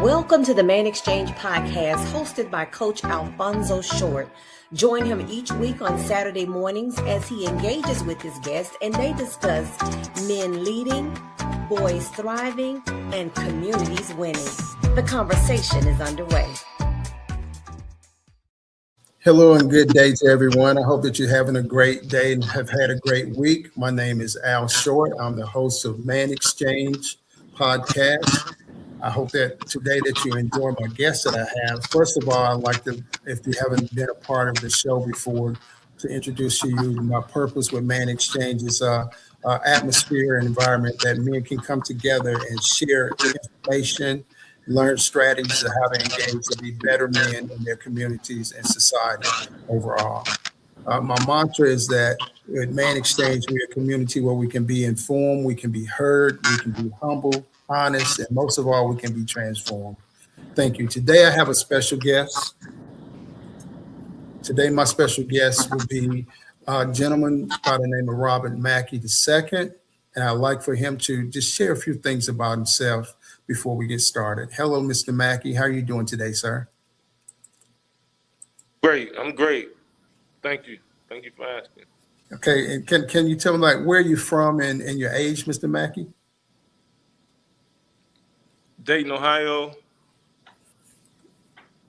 Welcome to the ManXchange podcast hosted by Coach Alfonso Short. Join him each week on Saturday mornings as he engages with his guests and they discuss men leading, boys thriving, and communities winning. The conversation is underway. Hello and good day to everyone. I hope that you're having a great day and have had a great week. My name is Al Short. I'm the host of ManXchange podcast. I hope that today that you enjoy my guests that I have. First of all, I'd like to, if you haven't been a part of the show before, to introduce to you my purpose with ManXchange is atmosphere and environment that men can come together and share information, learn strategies of how to engage to be better men in their communities and society overall. My mantra is that at ManXchange, we're a community where we can be informed, we can be heard, we can be humble, honest, and most of all, we can be transformed. Thank you. Today, I have a special guest. Today, my special guest will be a gentleman by the name of Robert Mackey II, and I'd like for him to just share a few things about himself before we get started. Hello, Mr. Mackey. How are you doing today, sir? Great. I'm great. Thank you. Thank you for asking. Okay. And can you tell me, like, where are you from and your age, Mr. Mackey? Dayton, Ohio.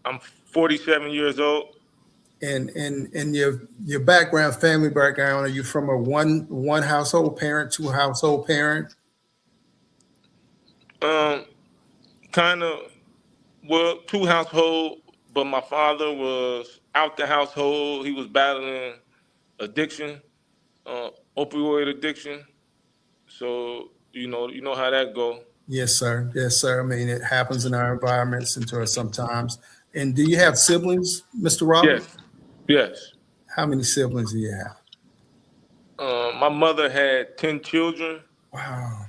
I'm 47 years old. And your background, family background, are you from a one household parent, two household parent? Kind of, well, two household, but my father was out the household. He was battling addiction, opioid addiction. So you know how that go. Yes, sir. Yes, sir. I mean, it happens in our environments and to us sometimes. And do you have siblings, Mr. Robert? Yes. How many siblings do you have? My mother had 10 children. Wow.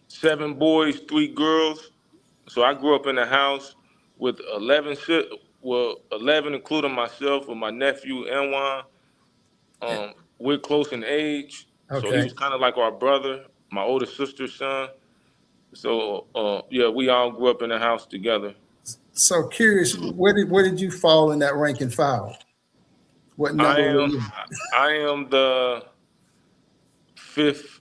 7 boys, 3 girls. So I grew up in a house with 11 including myself, with my nephew Anwan. We're close in age, so he Okay. was kind of like our brother, my older sister's son. So yeah, we all grew up in a house together. So curious, where did you fall in that rank and file? What number were you? I am the 5th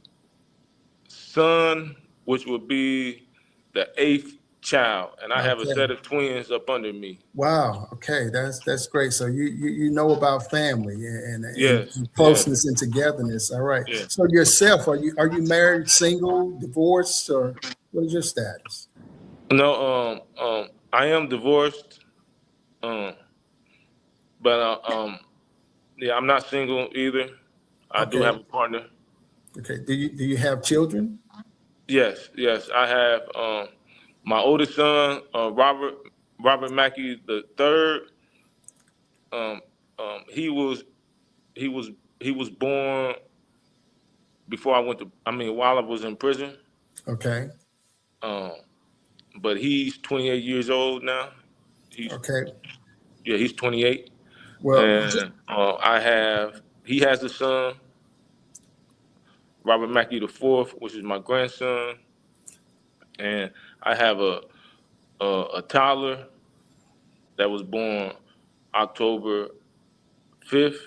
son, which would be the 8th child, and I have a set of twins up under me. Wow. Okay, that's great. So you know about family and closeness and togetherness. All right. Yes. So yourself, are you married, single, divorced, or what is your status? No, I am divorced, but yeah, I'm not single either. I do have a partner. Okay. Do you have children? Yes. I have my oldest son, Robert Mackey III. He was born before I went to. I mean, while I was in prison. Okay. But he's 28 years old now. He's 28. Well, and he has a son, Robert Mackey IV, which is my grandson, and I have a toddler that was born October 5th,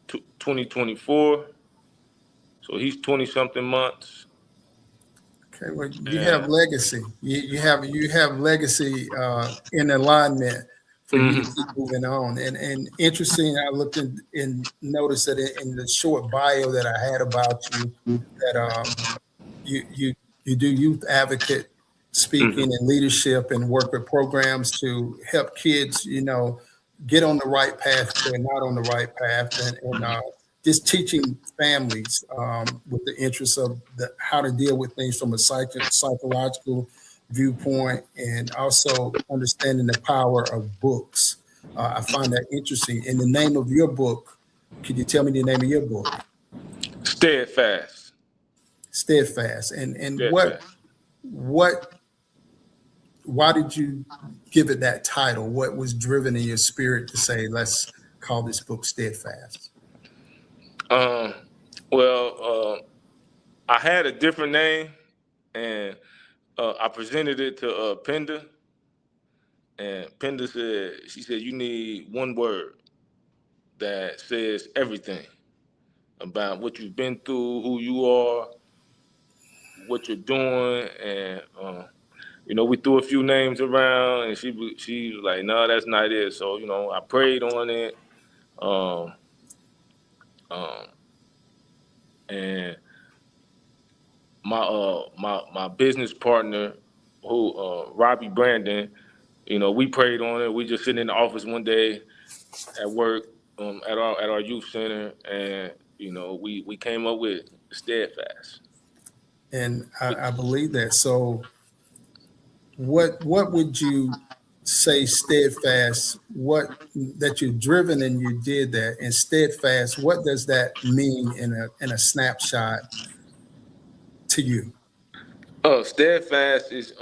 2024. So he's 20-something months. Okay, well, you have legacy. You have legacy in alignment for you to keep moving on. And interesting, I looked and noticed that in the short bio that I had about you, that you do youth advocate speaking and leadership and work with programs to help kids, get on the right path if they're not on the right path, and just teaching families with the interest of how to deal with things from a psychological viewpoint, and also understanding the power of books. I find that interesting. And the name of your book, could you tell me the name of your book? Steadfast. And why did you give it that title? What was driven in your spirit to say, let's call this book Steadfast? I had a different name, and I presented it to Penda, and Penda said, she said, you need one word that says everything about what you've been through, who you are, what you're doing, and we threw a few names around, and she was like, no, that's not it. So I prayed on it, um, um, and my business partner, who Robbie Brandon, we prayed on it. We just sitting in the office one day at work, at our youth center, and we came up with steadfast. And I believe that. So what would you say steadfast, what that you're driven and you did that, and steadfast, what does that mean in a snapshot to you? Steadfast is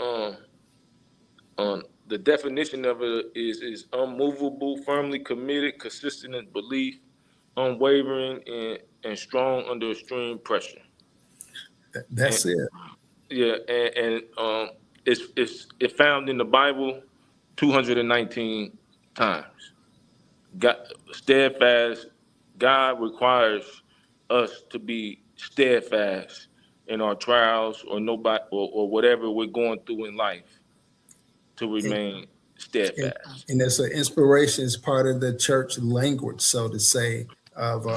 the definition of it is unmovable, firmly committed, consistent in belief, unwavering, and strong under extreme pressure. And That's it. yeah, and it's found in the Bible 219 times. God, steadfast. God requires us to be steadfast in our trials or whatever we're going through in life, to And, remain and, steadfast. and it's an inspiration, is part of the church language, so to say, of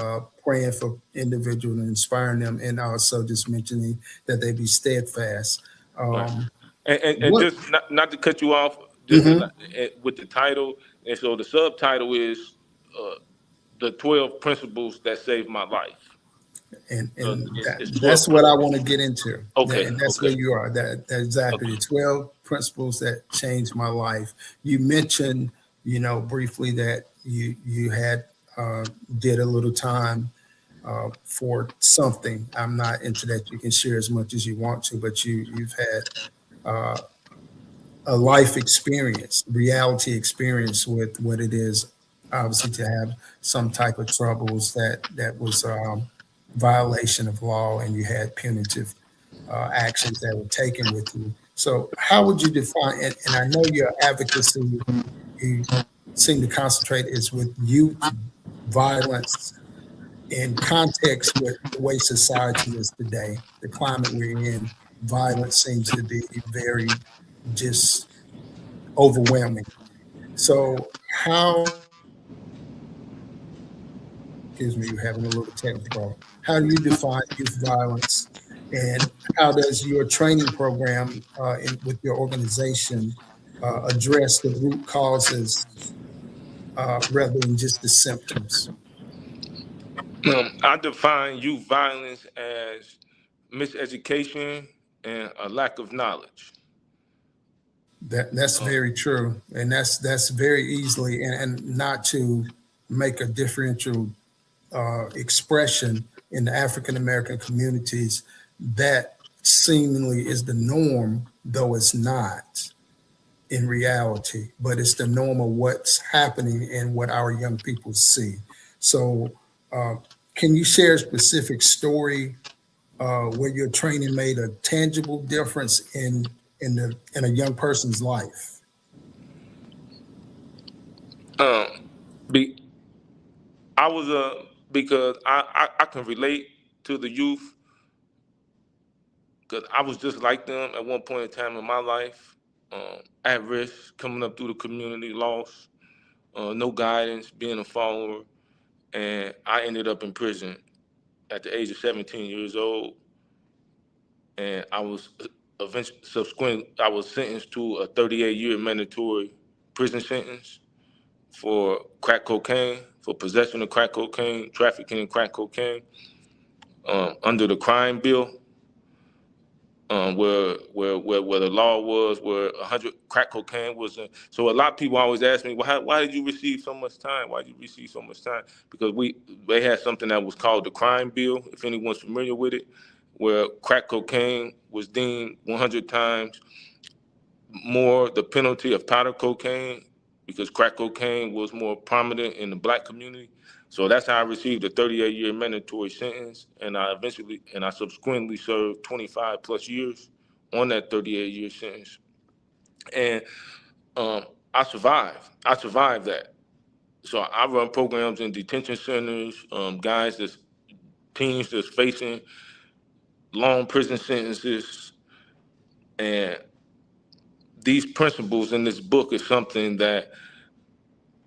praying for individuals and inspiring them, and also just mentioning that they be steadfast. Right. Um, And what? just not to cut you off, just Mhm. with the title, and so the subtitle is uh, the 12 principles that saved my life. So And it's 12 that's what I principles. want to get into. Okay, And that's where okay, you are. That exactly the okay. 12 principles that changed my life. You mentioned, briefly that you had did a little time for something. I'm not into that. You can share as much as you want to, but you've had uh, a life experience, reality experience with what it is, obviously, to have some type of troubles that was violation of law, and you had punitive actions that were taken with you. So, how would you define? And I know your advocacy, you seem to concentrate, is with youth violence in context with the way society is today, the climate we're in. Violence seems to be very just overwhelming. So how, excuse me, you're having a little technical. How do you define youth violence, and how does your training program with your organization address the root causes rather than just the symptoms? I define youth violence as miseducation and a lack of knowledge. That's Uh, very true, and that's very easily, and not to make a differential expression in the African American communities, that seemingly is the norm, though it's not in reality, but it's the norm of what's happening and what our young people see. So, uh, can you share a specific story where your training made a tangible difference in a young person's life? um, be, I was because I can relate to the youth, because I was just like them at one point in time in my life, at risk, coming up through the community, lost, no guidance, being a follower, and I ended up in prison at the age of 17 years old, and I was eventually subsequent. I was sentenced to a 38-year mandatory prison sentence for crack cocaine, for possession of crack cocaine, trafficking in crack cocaine, under the crime bill, where the law was where 100 crack cocaine was. So a lot of people always ask me, well, why did you receive so much time? Why did you receive so much time? Because they had something that was called the crime bill, if anyone's familiar with it, where crack cocaine was deemed 100 times more the penalty of powder cocaine, because crack cocaine was more prominent in the black community. So that's how I received a 38-year mandatory sentence, and I subsequently served 25 plus years on that 38-year sentence, and I survived. I survived that. So I run programs in detention centers, teens that's facing long prison sentences, and these principles in this book is something that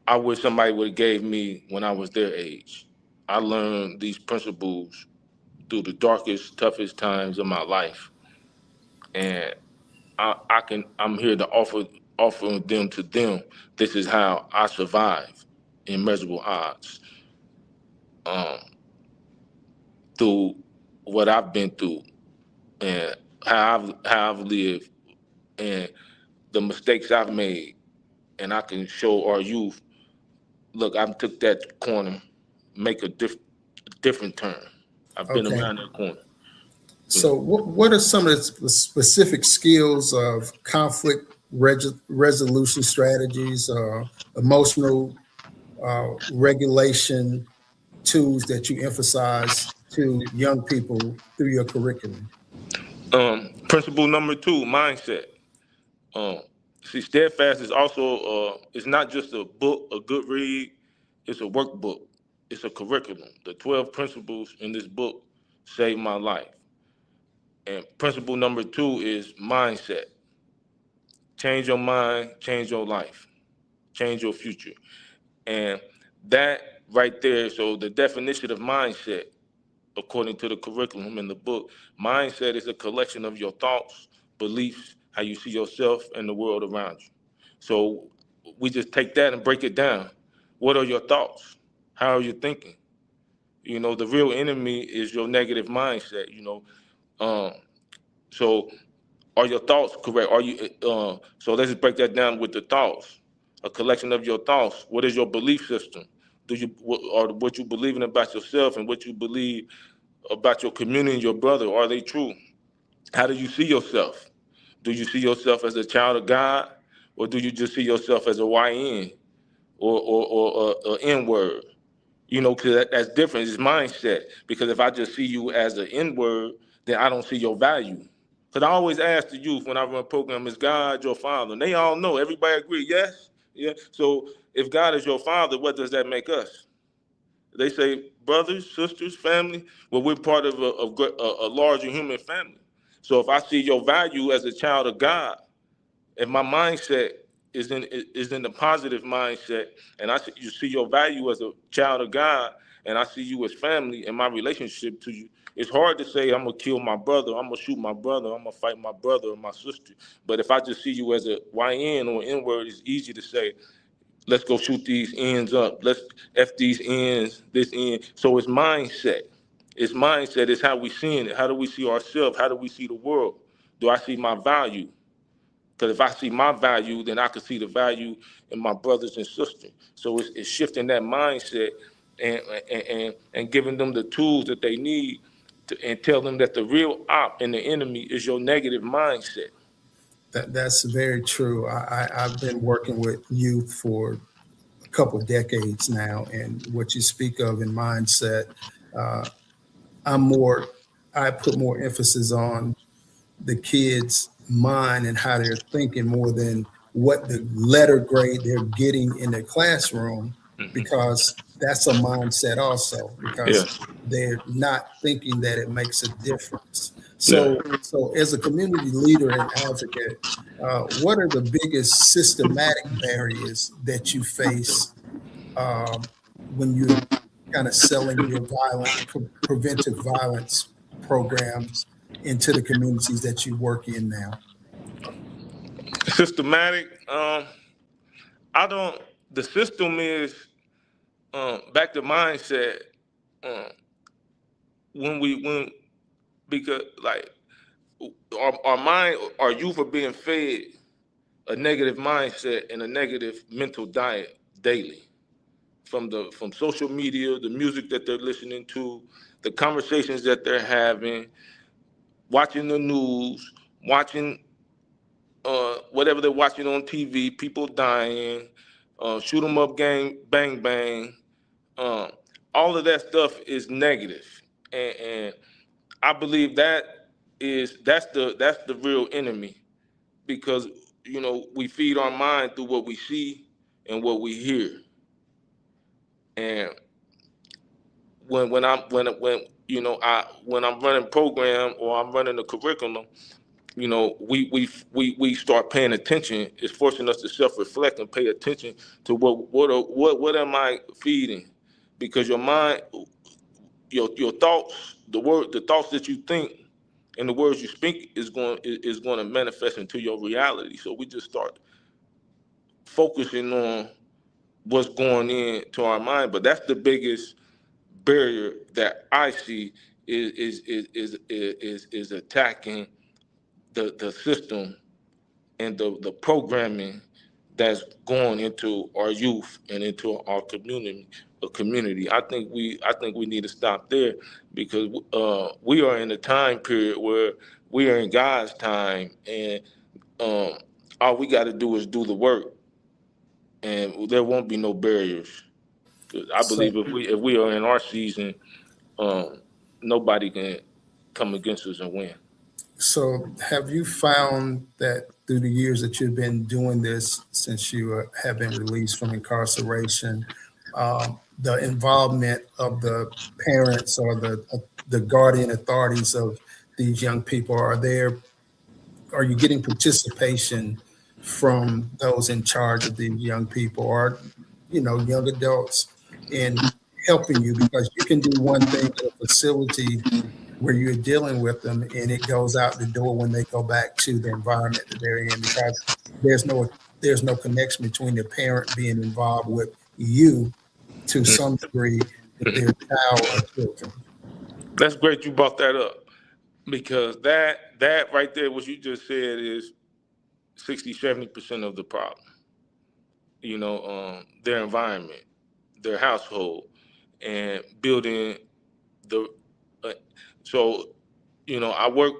I wish somebody would have gave me when I was their age. I learned these principles through the darkest, toughest times of my life, and I'm here to offer them to them. This is how I survive in measurable odds, um, through what I've been through and how I've lived and the mistakes I've made, and I can show our youth, look, I took that corner, make a different turn. I've been Okay. around that corner. So what are some of the specific skills of conflict resolution strategies, emotional regulation tools that you emphasize to young people through your curriculum? Principle number 2, mindset. Um, See, Steadfast is also it's not just a book, a good read. It's a workbook. It's a curriculum. The 12 principles in this book saved my life. And principle number 2 is mindset. Change your mind, change your life, change your future. And that right there, so the definition of mindset, according to the curriculum in the book, mindset is a collection of your thoughts, beliefs, how you see yourself and the world around you. So we just take that and break it down. What are your thoughts? How are you thinking? The real enemy is your negative mindset. Um, so are your thoughts correct? So let's just break that down with the thoughts. A collection of your thoughts. What is your belief system? What you believing about yourself and what you believe about your community and your brother, are they true? How do you see yourself? Do you see yourself as a child of God, or do you just see yourself as a YN or a N word? Because that's different. It's mindset. Because if I just see you as an N word, then I don't see your value. Because I always ask the youth when I run a program, is God your father? And they all know. Everybody agree, yes? Yeah. So if God is your father, what does that make us? They say brothers, sisters, family. Well, we're part of a larger human family. So if I see your value as a child of God, if my mindset is in the positive mindset, and you see your value as a child of God, and I see you as family and my relationship to you, it's hard to say I'm gonna kill my brother, I'm gonna shoot my brother, I'm gonna fight my brother or my sister. But if I just see you as a YN or N word, it's easy to say, let's go shoot these ends up. Let's F these ends, this end. So it's mindset. It's mindset. It's how we seeing it. How do we see ourselves? How do we see the world? Do I see my value? Because if I see my value, then I can see the value in my brothers and sisters. So it's shifting that mindset and giving them the tools that they need and tell them that the real op and the enemy is your negative mindset. That's very true. I've been working with youth for a couple of decades now, and what you speak of in mindset, uh, I'm more, I put more emphasis on the kids' mind and how they're thinking more than what the letter grade they're getting in their classroom, because that's a mindset also, Yeah, because they're not thinking that it makes a difference. yeah. So as a community leader and advocate, what are the biggest systematic barriers that you face when you're kind of selling your preventive violence programs into the communities that you work in now? Systematic. I don't. The system is back to mindset. Um, when because like our mind, our youth are being fed a negative mindset and a negative mental diet daily from social media, the music that they're listening to, the conversations that they're having, watching the news, watching whatever they're watching on TV, people dying, shoot 'em up gang, bang bang. Um, all of that stuff is negative, and I believe that that's the real enemy, because we feed our mind through what we see and what we hear. And when I'm running program or I'm running a curriculum, we start paying attention. It's forcing us to self-reflect and pay attention to what am I feeding, because your mind, your thoughts, the thoughts that you think and the words you speak is going to manifest into your reality. So we just start focusing on what's going into our mind. But that's the biggest barrier that I see is attacking the system and the programming that's going into our youth and into our community. I think we need to stop there, because we are in a time period where we are in God's time, and um, all we got to do is do the work, and there won't be no barriers. 'Cause I So, believe if we are in our season, um, nobody can come against us and win. so have you found that through the years that you've been doing this, since you have been released from incarceration, the involvement of the parents or the guardian authorities of these young people, are you getting participation from those in charge of these young people, or young adults, in helping you? Because you can do one thing at a facility where you're dealing with them, and it goes out the door when they go back to the environment that they're in, because there's no connection between the parent being involved with you to some degree with their child or children. That's great you brought that up, because that right there, what you just said, is 60-70% of the problem. Their environment, their household, and building the. Uh, so, I work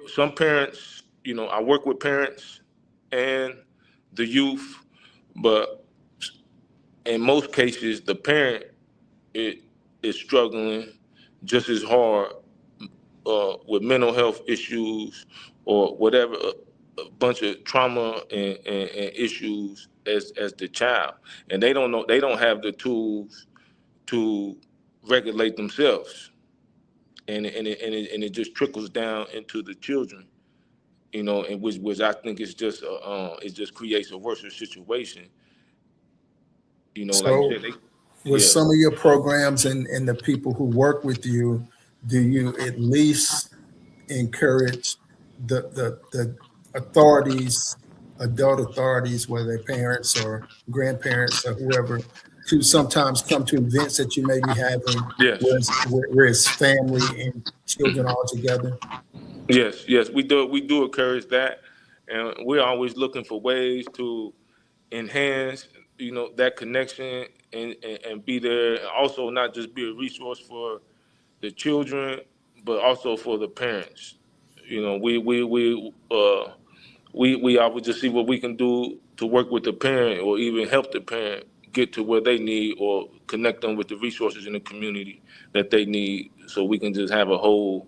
with parents and the youth, but in most cases, the parent is, is struggling just as hard with mental health issues or whatever, a bunch of trauma and issues as the child, and they don't have the tools to regulate themselves, and it just trickles down into the children, and which I think is just it just creates a worse situation, like you So said, with yeah. some of your programs and the people who work with you, do you at least encourage the authorities, adult authorities, whether they're parents or grandparents or whoever, to sometimes come to events that you may be having Yes. where it's family and children all together? Yes, we do encourage that, and we're always looking for ways to enhance, that connection, and be there, and also not just be a resource for the children, but also for the parents. We always just see what we can do to work with the parent, or even help the parent get to where they need, or connect them with the resources in the community that they need, so we can just have a whole,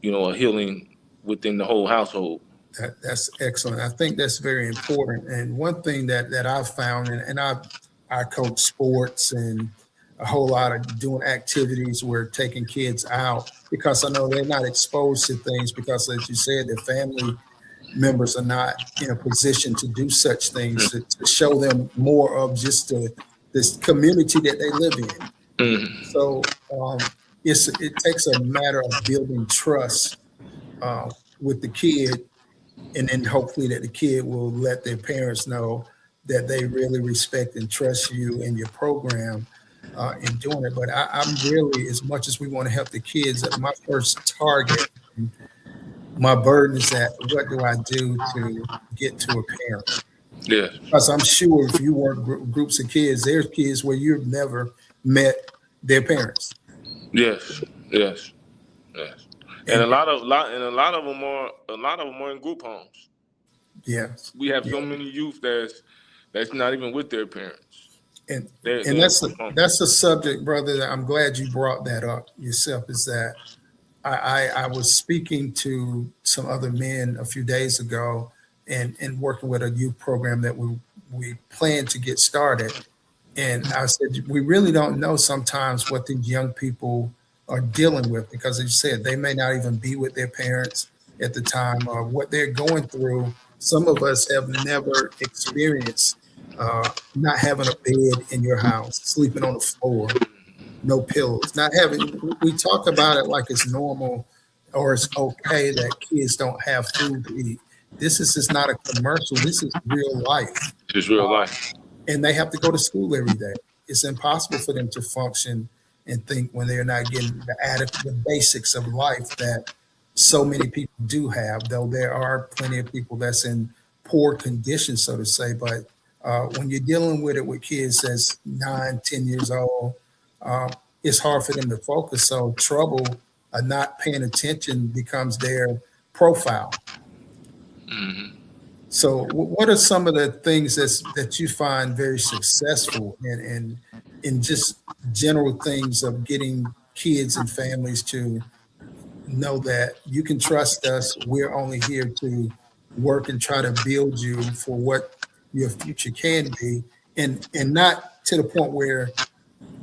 a healing within the whole household. That's excellent. I think that's very important. And one thing that I've found, and I coach sports and a whole lot of doing activities where taking kids out, because I know they're not exposed to things, because as you said, their family members are not in a position to do such things, to show them more of just this community that they live in. Mm. So it takes a matter of building trust with the kid, and then hopefully that the kid will let their parents know that they really respect and trust you and your program in doing it. But I'm really, as much as we want to help the kids, my first target, my burden is that, what do I do to get to a parent? Yes, Because I'm sure if you work groups of kids, there's kids where you've never met their parents. yes, yes, yes. And And a lot of them are in group homes. yes, We have yeah. so many youth that's not even with their parents. And They're and in that's group homes. that's the subject, brother, that I'm glad you brought that up yourself, is that I was speaking to some other men a few days ago and working with a youth program that we plan to get started. And I said, we really don't know sometimes what these young people are dealing with because, as you said, they may not even be with their parents at the time or what they're going through. Some of us have never experienced not having a bed in your house, sleeping on the floor, no pillows, not having, we talk about it like it's normal or it's okay that kids don't have food to eat. This is just not a commercial. This is real life. Just real life. And they have to go to school every day. It's impossible for them to function and think when they're not getting the basics of life that so many people do have, though there are plenty of people that's in poor condition, so to say. But when you're dealing with it with kids that's 9, 10 years old, it's hard for them to focus. So trouble, not paying attention becomes their profile. Mm-hmm. So what are some of the things that you find very successful in just general things of getting kids and families to know that you can trust us? We're only here to work and try to build you for what your future can be, and not to the point where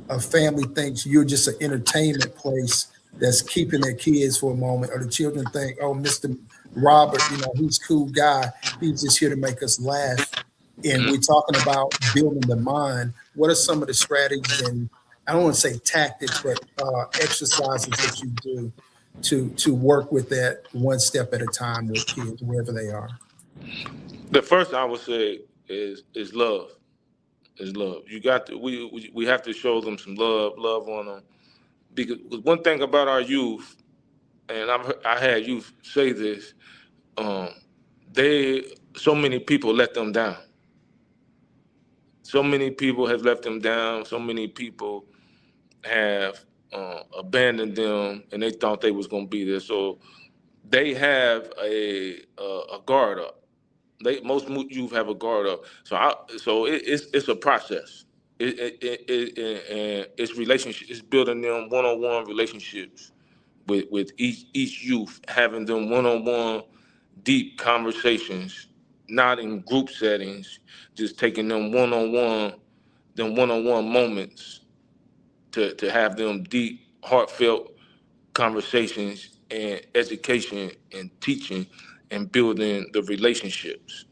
a family thinks you're just an entertainment place that's keeping their kids for a moment, or the children think, oh, Mr. Robert, he's a cool guy. He's just here to make us laugh. And we're talking about building the mind. What are some of the strategies and I don't want to say tactics, but exercises that you do to work with that one step at a time with kids, wherever they are? The first I would say is love. Is love. You got to we have to show them some love on them, because one thing about our youth, and I had youth say this, so many people let them down. So many people have let them down. So many people have abandoned them, and they thought they was gonna be there. So they have a guard up. Most youth have a guard up. So it's a process. It's relationship. It's building them one-on-one relationships with each youth, having them one-on-one deep conversations, not in group settings, just taking them one-on-one moments to have them deep, heartfelt conversations and education and teaching and building the relationships.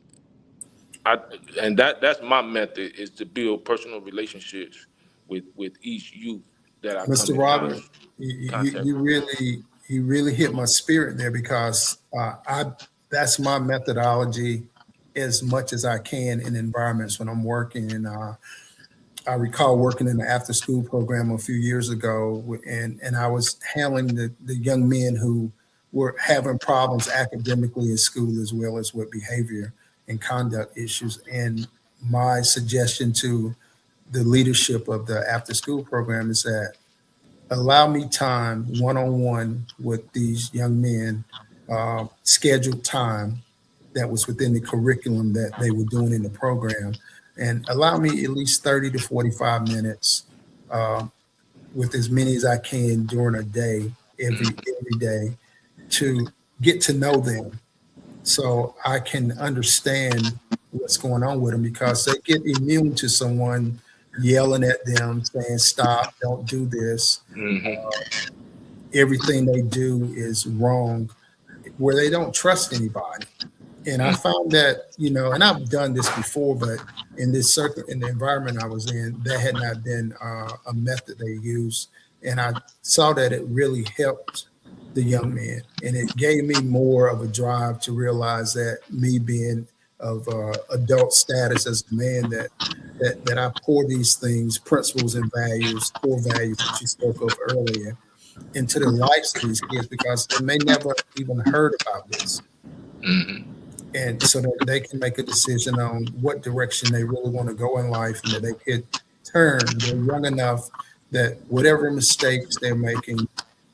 That's my method, is to build personal relationships with each youth that I come Mr. in Robert, contact you with. really hit my spirit there because that's my methodology as much as I can in environments when I'm working. And I recall working in the after school program a few years ago, and I was handling the young men who were having problems academically in school as well as with behavior and conduct issues. And my suggestion to the leadership of the after school program is that allow me time one-on-one with these young men, scheduled time that was within the curriculum that they were doing in the program, and allow me at least 30 to 45 minutes with as many as I can during a day, every day, to get to know them so I can understand what's going on with them, because they get immune to someone yelling at them, saying, stop, don't do this. Mm-hmm. Everything they do is wrong, where they don't trust anybody. And I found that, and I've done this before, but in the environment I was in, that had not been a method they used. And I saw that it really helped the young man. And it gave me more of a drive to realize that me being of adult status as a man, that I pour these things, principles and values, core values that you spoke of earlier, into the lives of these kids, because they may never even heard about this. Mm-hmm. And so that they can make a decision on what direction they really want to go in life, and that they could turn. They're young enough that whatever mistakes they're making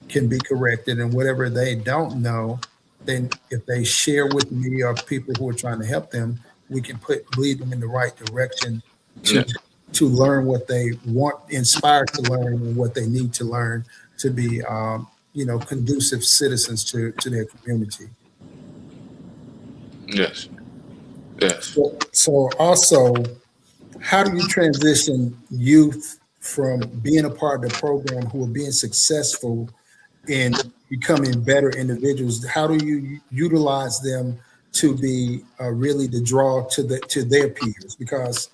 can be corrected, and whatever they don't know, then if they share with me or people who are trying to help them, we can lead them in the right direction to learn what they want, inspired to learn, and what they need to learn to be conducive citizens to their community. Yes. Yes. So also, how do you transition youth from being a part of the program who are being successful in becoming better individuals? How do you utilize them to be really the draw to their peers? Because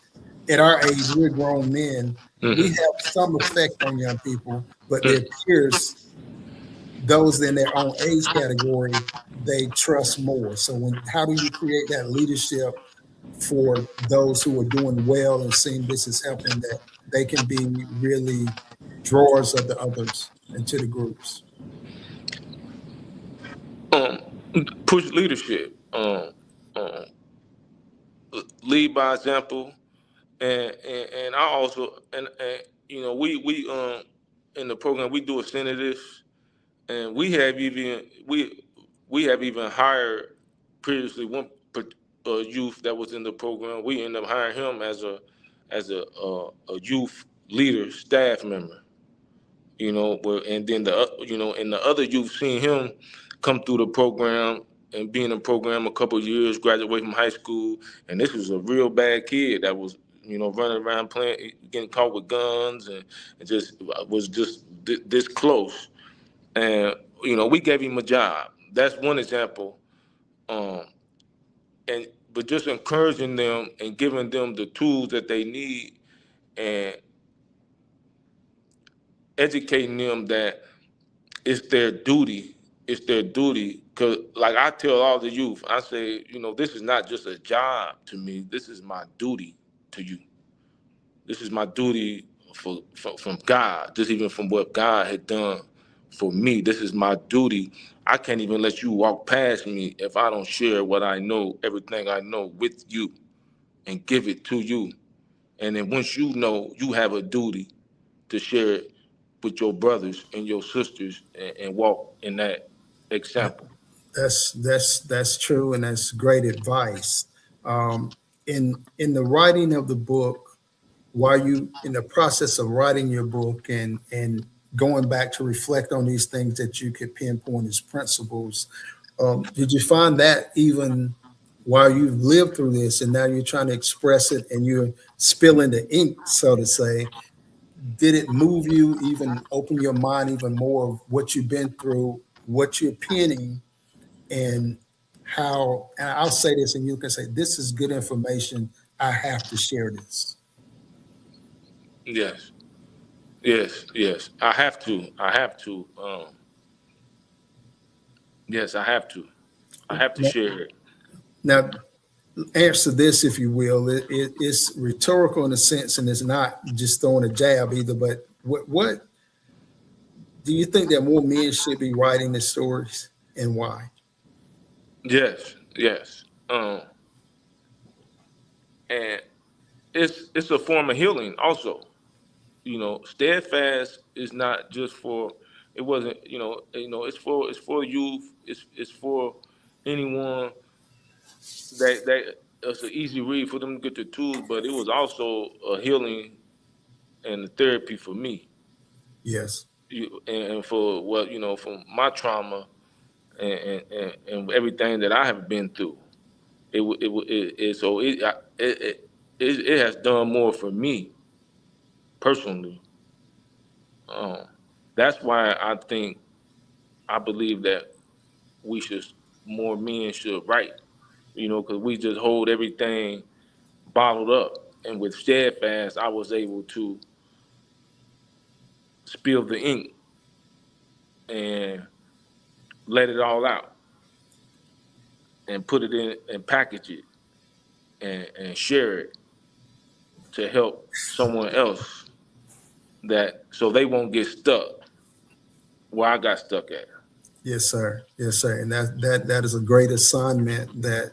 at our age, we're grown men. We Mm-hmm. have some effect on young people, but their peers, those in their own age category, they trust more. So how do you create that leadership for those who are doing well and seeing this is helping, that they can be really drawers of the others into the groups? Um, Push leadership. Um, Lead by example, and I also and we in the program we do a synthesis, and we have even hired previously one youth that was in the program. We ended up hiring him as a youth leader, staff member. And then and the other youth seeing him come through the program and be in the program a couple of years, graduate from high school, and this was a real bad kid that was running around playing, getting caught with guns, and just was just this close. And we gave him a job. That's one example. Um, and but just encouraging them and giving them the tools that they need, and educating them that it's their duty. It's their duty. Cause like I tell all the youth, I say, this is not just a job to me. This is my duty to you. This is my duty from God. Just even from what God had done for me. This is my duty. I can't even let you walk past me if I don't share what I know, everything I know with you, and give it to you. And then once you know, you have a duty to share it with your brothers and your sisters, and walk in that example. That's true, and that's great advice. In the writing of the book, while you in the process of writing your book and going back to reflect on these things that you could pinpoint as principles, did you find that even while you've lived through this and now you're trying to express it and you're spilling the ink, so to say, did it move you, even open your mind even more of what you've been through, what you're penning, and how, and I'll say this and you can say, this is good information, I have to share this? Yes, yes, yes. I have to. I have to. Yes, I have to. I have to share it. Now, answer this, if you will. It's rhetorical in a sense, and it's not just throwing a jab either. But what do you think that more men should be writing the stories, and why? Yes, yes. And it's a form of healing also. Steadfast is not just for. It wasn't. It's for youth. It's for anyone that it's an easy read for them to get the tools. But it was also a healing and a therapy for me. Yes. And for from my trauma and everything that I have been through. It has done more for me personally. Um, that's why I believe that we should more men should write. Because we just hold everything bottled up. And with Steadfast, I was able to spill the ink and let it all out and put it in and package it and share it to help someone else, that so they won't get stuck where I got stuck at. Yes, sir. Yes, sir. And that is a great assignment that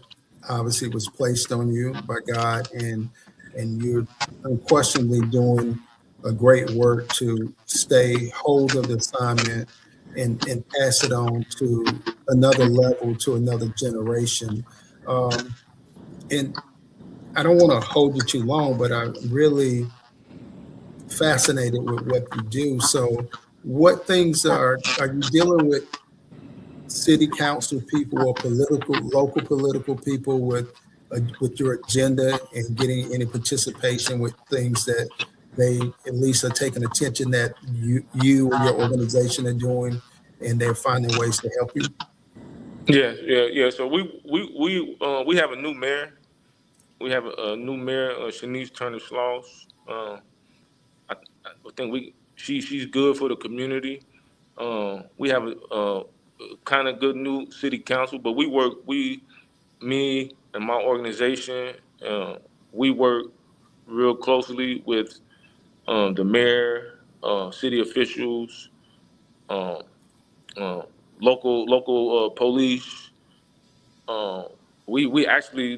obviously was placed on you by God, and you're unquestionably doing a great work to stay hold of the assignment and pass it on to another level, to another generation. And I don't want to hold you too long, but I'm really fascinated with what you do. So what things are you dealing with city council people or local political people with your agenda and getting any participation with things that they at least are taking attention that you or your organization are doing, and they're finding ways to help you? Yeah. So we have a new mayor. We have a new mayor, Shanice Turner Sloss. I think she's good for the community. We have a kind of good new city council, but me and my organization, uh, we work real closely with the mayor, city officials, um, uh, local police. Um, we actually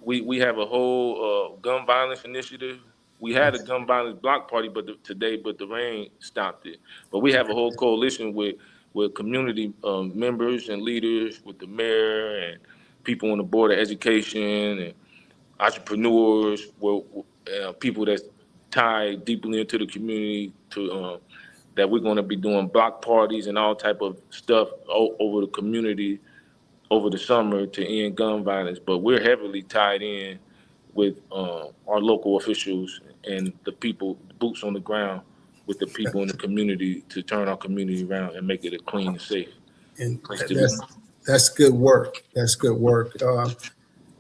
we have a whole gun violence initiative. We had a gun violence block party, but the rain stopped it. But we have a whole coalition with community members and leaders, with the mayor and people on the board of education and entrepreneurs, people that's tied deeply into the community to that we're going to be doing block parties and all type of stuff over the community over the summer to end gun violence. But we're heavily tied in with our local officials and the people, boots on the ground, with the people in the community to turn our community around and make it a clean and safe And place to be. that's good work. That's good work.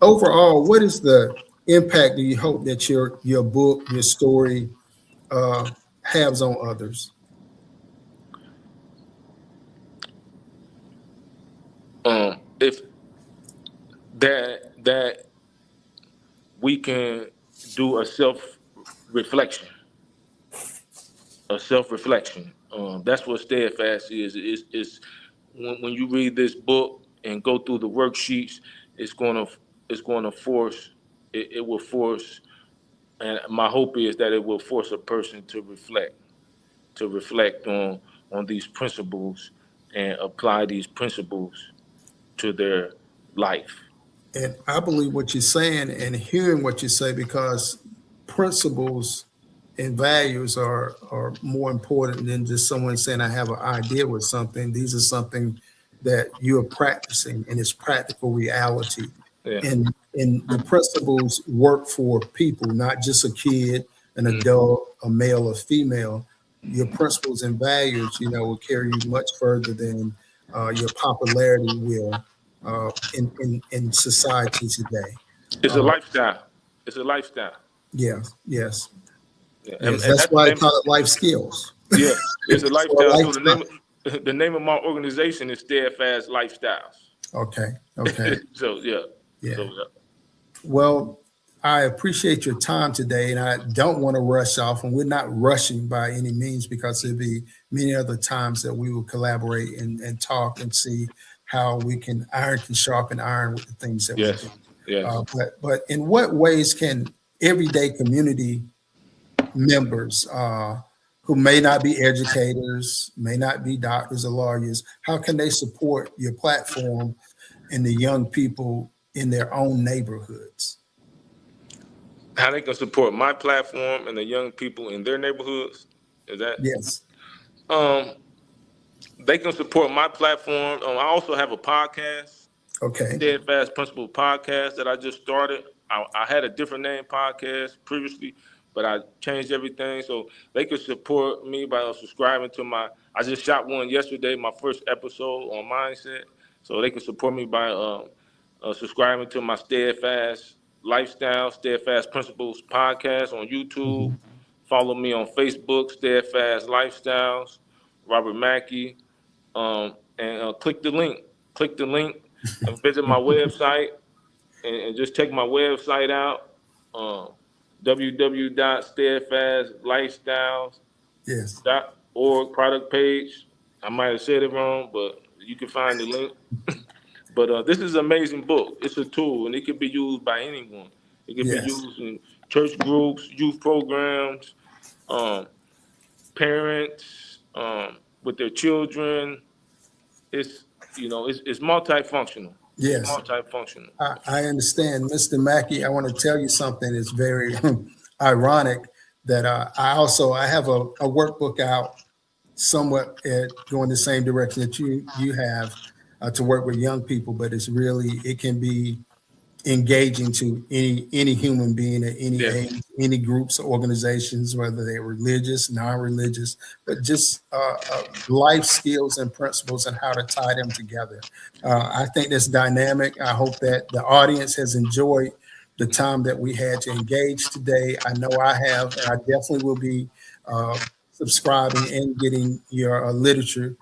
Overall, what is the impact do you hope that your book, your story, has on others? If that we can do reflection, a self reflection. That's what steadfast is. Is when you read this book and go through the worksheets, it's going to force it will force, and my hope is that it will force a person to reflect on these principles and apply these principles to their life. And I believe what you're saying and hearing what you say, because principles and values are more important than just someone saying, I have an idea with something. These are something that you are practicing and it's practical reality. Yeah. And the principles work for people, not just a kid, an adult, a male or female. Your principles and values, will carry you much further than your popularity will in society today. It's a Uh, lifestyle. It's a lifestyle. yes. Yeah. Yes, And that's that's the why I name. call it life skills. Yeah, it's a So lifestyle. So lifestyle. the name of my organization is Steadfast Lifestyles. Okay. So yeah. So Yeah. yeah. Well, I appreciate your time today, and I don't want to rush off, and we're not rushing by any means because there'll be many other times that we will collaborate and talk and see how we can iron can sharpen iron with the things that we do. Yes. Yes. But in what ways can everyday community members who may not be educators, may not be doctors or lawyers, how can they support your platform and the young people in their own neighborhoods? How they can support my platform and the young people in their neighborhoods? Is that Yes. um they can support my platform. I also have a podcast, Okay. Steadfast Principle Podcast, that I just started. I had a different name podcast previously, but I changed everything. So they could support me by subscribing to I just shot one yesterday, my first episode on Mindset. So they can support me by subscribing to my Steadfast Lifestyle, Steadfast Principles podcast on YouTube. Mhm. Follow me on Facebook, Steadfast Lifestyles, Robert Mackey, and click the link. Click the link and visit my website and just check my website out, um, Yes. www.steadfastlifestyles.org product page. I might have said it wrong, but you can find the link. But this is an amazing book. It's a tool, and it can be used by anyone. It can be Yes. used in church groups, youth programs, um, parents with their children. It's it's multifunctional. It's Yes. multifunctional. I understand, Mr. Mackey. I want to tell you something. It's very ironic that I have a workbook out somewhat going the same direction that you have to work with young people, but it can be engaging to any human being at any Yeah. age, any groups or organizations, whether they're religious, non-religious, but just life skills and principles and how to tie them together. I think that's dynamic. I hope that the audience has enjoyed the time that we had to engage today. I know I have, and I definitely will be subscribing and getting your literature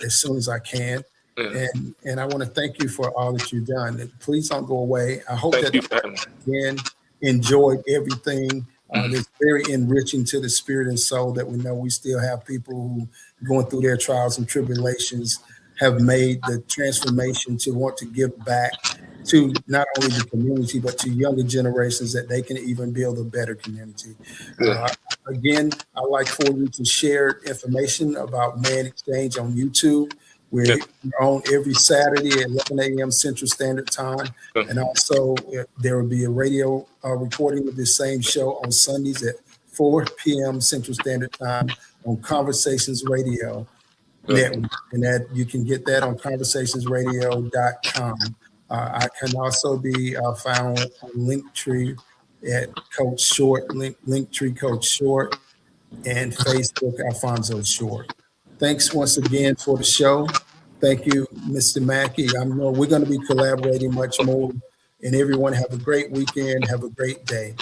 as soon as I can. Yeah. And I want to thank you for all that you've done. Please don't go away. I hope Thank that you for having me. again enjoyed everything. Mhm. That's very enriching to the spirit and soul that we know we still have people who going through their trials and tribulations have made the transformation to want to give back to not only the community, but to younger generations that they can even build a better community. Yeah. Again, I'd like for you to share information about ManXchange on YouTube. Yeah. We're on every Saturday at 11 a.m. Central Standard Time. Yeah. And also there will be a radio recording of this same show on Sundays at 4 p.m. Central Standard Time on Conversations Radio Yeah. Network. And that you can get that on conversationsradio.com. I can also be found on Linktree at Coach Short, Linktree Coach Short, and Facebook Alfonso Short. Thanks once again for the show. Thank you, Mr. Mackey. I know we're going to be collaborating much more. And everyone have a great weekend. Have a great day.